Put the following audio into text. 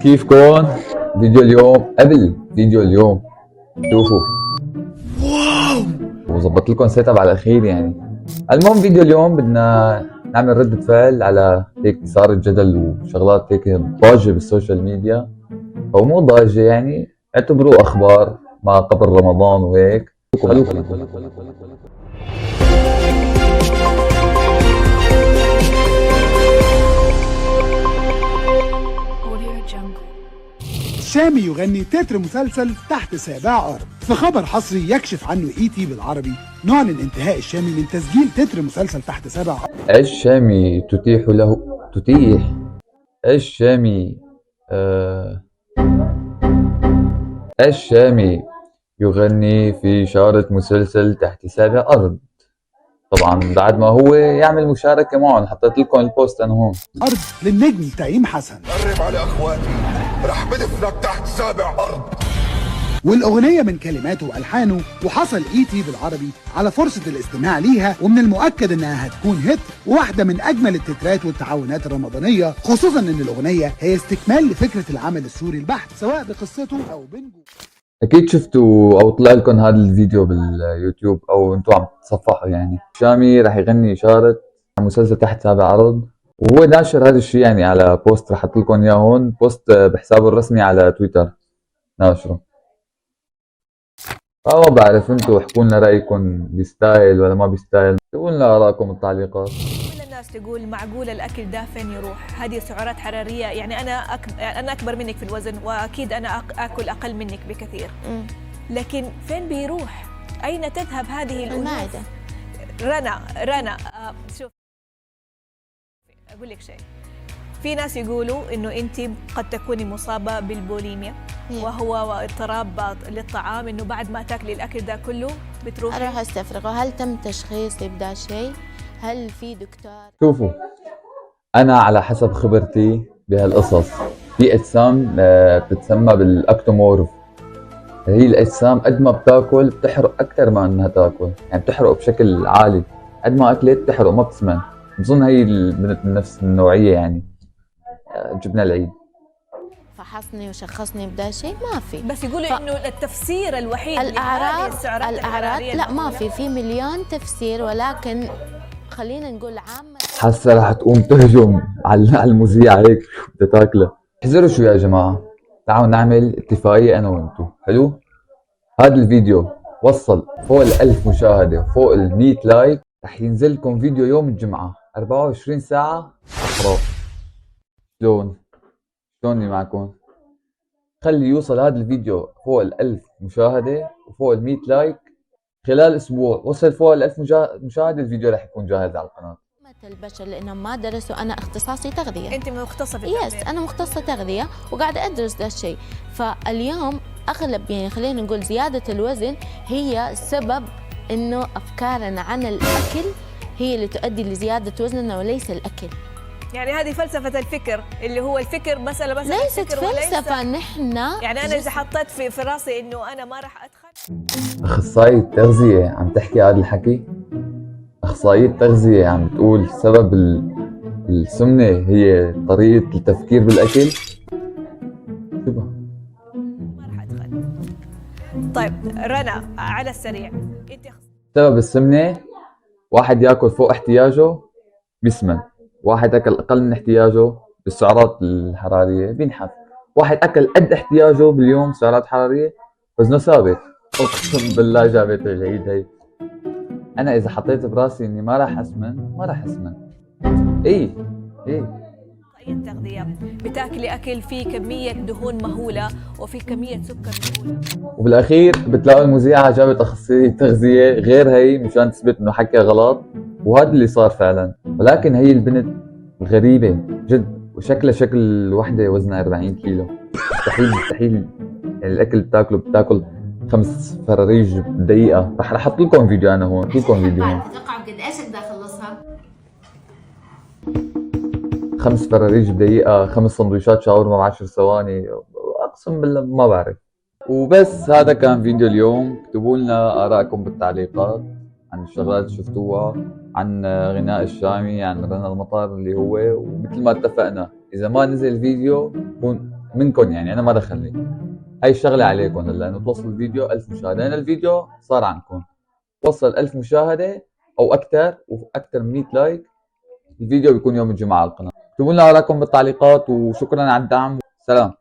كيفكن؟ فيديو اليوم قبل فيديو اليوم شوفوا وظبط لكم سيت اب على الاخير يعني. المهم فيديو اليوم بدنا نعمل ردة فعل على هيك إثارة جدل وشغلات هيك ضاجة بالسوشيال ميديا، او مو ضاجة يعني، اعتبروه اخبار ما قبل رمضان وهيك. خلوكم شامي يغني تتر مسلسل تحت سابع أرض. في خبر حصري يكشف عنه تي بالعربي، نعلن انتهاء الشامي من تسجيل تتر مسلسل تحت سابع أرض. الشامي تتيح الشامي الشامي يغني في شارة مسلسل تحت سابع أرض. طبعا بعد ما هو يعمل مشاركة معهم، حطيت لكم البوست أنا هون. أرض للنجم تايم حسن. قرب على اخواتي رح بدفنك تحت سابع ارض. والأغنية من كلماته وألحانه، وحصل تي بالعربي على فرصة الاستماع ليها، ومن المؤكد انها هتكون هيت وواحدة من اجمل التترات والتعاونات الرمضانية، خصوصا ان الأغنية هي استكمال لفكرة العمل السوري البحت سواء بقصته او بنجو. اكيد شفتوا او طلع لكم هذا الفيديو باليوتيوب او انتم عم تتصفحوا يعني. شامي رح يغني شارة مسلسل تحت سابع ارض، وهو ناشر هذا الشيء يعني على بوست رح احط لكم اياه هون، بوست بحسابه الرسمي على تويتر ناشره. فما بعرف، انتم احكوا لنا رايكم، بيستاهل ولا ما بيستاهل؟ اكتبوا لنا ارائكم بالتعليقات. كل الناس تقول معقول الاكل ده فين يروح؟ هذه سعرات حراريه، يعني انا اكبر منك في الوزن، واكيد انا اكل اقل منك بكثير. لكن فين بيروح؟ اين تذهب هذه المعده؟ رنا شوف اقول لك شيء، في ناس يقولوا انه انت قد تكوني مصابه بالبوليميا، وهو اضطراب للطعام، انه بعد ما تاكلي الاكل ده كله بتروحي. اروح استفرغه. هل تم تشخيصي بدا شيء؟ هل في دكتور؟ شوفوا، انا على حسب خبرتي بهالقصص، في اجسام بتتسمى بالاكتومورف. هي الاجسام قد ما بتاكل بتحرق اكثر ما انها تاكل، يعني بتحرق بشكل عالي، قد ما اكلت بتحرق ما بتسمن. بظن هي البنت من نفس النوعيه يعني. جبنا العيد. فحصني وشخصني بدا شيء؟ ما في. بس يقولوا انه التفسير الوحيد الأعراض لا، ما في مليون تفسير، ولكن خلينا نقول عامة. حاسه رح تقوم تهجم على المذيع هيك بدها تاكله. احذروا شو يا جماعه، تعالوا نعمل اتفاقيه انا وانتو. حلو؟ هذا الفيديو وصل فوق ال1000 مشاهده، فوق ال100 لايك، رح ينزل لكم فيديو يوم الجمعه 24 ساعه اقرا. شلوني معكم؟ خلي يوصل هذا الفيديو فوق ال1000 مشاهده وفوق ال100 لايك خلال اسبوع. وصل فوق ال1000 مشاهده، الفيديو رح يكون جاهز على القناه. البشر لانهم ما درسوا. انا اختصاصي تغذيه. انت مختصه في التغذيه؟ انا مختصه تغذيه وقاعده ادرس ذا الشيء. فاليوم اغلب يعني خلينا نقول زياده الوزن هي سبب انه افكارنا عن الاكل هي اللي تؤدي لزياده وزننا وليس الاكل. يعني هذه فلسفه الفكر، اللي هو الفكر مساله ليست فلسفه. نحن يعني انا اذا حطيت في راسي انه انا ما راح اتخن. اخصائيه تغذيه عم تحكي هذا الحكي؟ اخصائيه تغذيه عم تقول سبب السمنه هي طريقه التفكير بالاكل؟ شبه ما راح اتخن. طيب رنا، على السريع، انت سبب السمنه واحد ياكل فوق احتياجه بيسمن، واحد اكل اقل من احتياجه بالسعرات الحراريه بينحف، واحد اكل قد احتياجه باليوم سعرات حراريه وزنه ثابت. اقسم بالله جابت العيد هي. انا اذا حطيت براسي اني ما راح اسمن ما راح اسمن. ايه التغذيه بتاكلي اكل فيه كميه دهون مهوله وفي كميه سكر مهوله، وبالاخير بتلاقوا المذيعه جابت اخصائيه تغذيه غير هي مشان تثبت انه حكى غلط، وهذا اللي صار فعلا. ولكن هي البنت غريبه جد، وشكلها شكل وحده وزنها 40 كيلو. مستحيل يعني الاكل بتاكل 5 فراريج بدقيقه. رح احط لكم فيديو انا هون، احط لكم فيديو هون. تتوقع قد ايش اقدر اخلصها؟ 5 فراريج بدقيقة، 5 سندويشات شاورما ب10 ثواني، اقسم بالله ما بعرف. وبس هذا كان فيديو اليوم. اكتبوا لنا آرائكم بالتعليقات عن الشغلات اللي شفتوها، عن غناء الشامي، عن رنا المطر اللي هو. ومثل ما اتفقنا اذا ما نزل الفيديو بكون منكم، يعني انا ما دخلني. هاي الشغله عليكم لانه توصل الفيديو 1000 مشاهده، لان الفيديو صار عنكم وصل 1000 مشاهده او اكثر واكثر من 100 لايك، الفيديو بيكون يوم الجمعه على القناه. اكتبوا لنا رايكم بالتعليقات، وشكرا على الدعم. سلام.